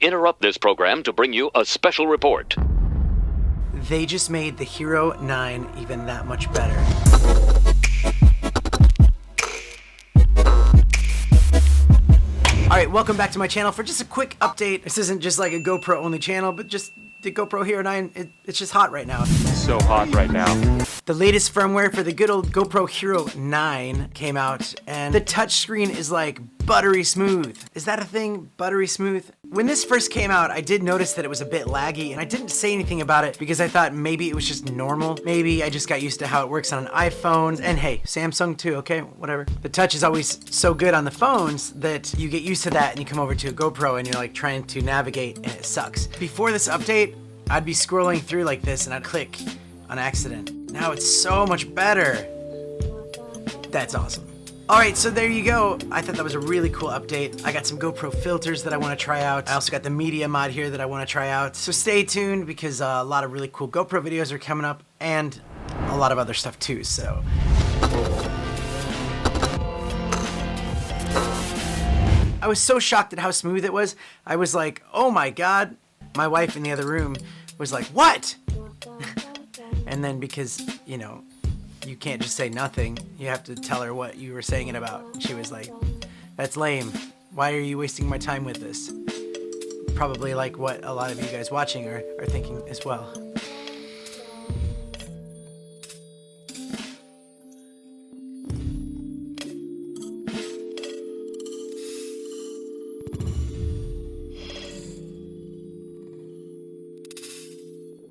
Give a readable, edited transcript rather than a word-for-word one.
interrupt this program to bring you a special report. They just made the Hero 9 even that much better. Alright, welcome back to my channel for just a quick update. This isn't just like a GoPro only channel, but just the GoPro Hero 9, it's just hot right now. So hot right now. The latest firmware for the good old GoPro Hero 9 came out, and the touchscreen is like buttery smooth. Is that a thing? Buttery smooth? When this first came out, I did notice that it was a bit laggy, and I didn't say anything about it because I thought maybe it was just normal. Maybe I just got used to how it works on an iPhone, and hey, Samsung too, okay? Whatever. The touch is always so good on the phones that you get used to that and you come over to a GoPro and you're like trying to navigate and it sucks. Before this update, I'd be scrolling through like this and I'd click on accident. Now it's so much better. That's awesome. Alright, so there you go. I thought that was a really cool update. I got some GoPro filters that I want to try out. I also got the media mod here that I want to try out. So stay tuned because a lot of really cool GoPro videos are coming up and a lot of other stuff too, so. I was so shocked at how smooth it was. I was like, oh my god. My wife in the other room was like, what? And then because, you know, you can't just say nothing, you have to tell her what you were saying it about. She was like, that's lame. Why are you wasting my time with this? Probably like what a lot of you guys watching are thinking as well.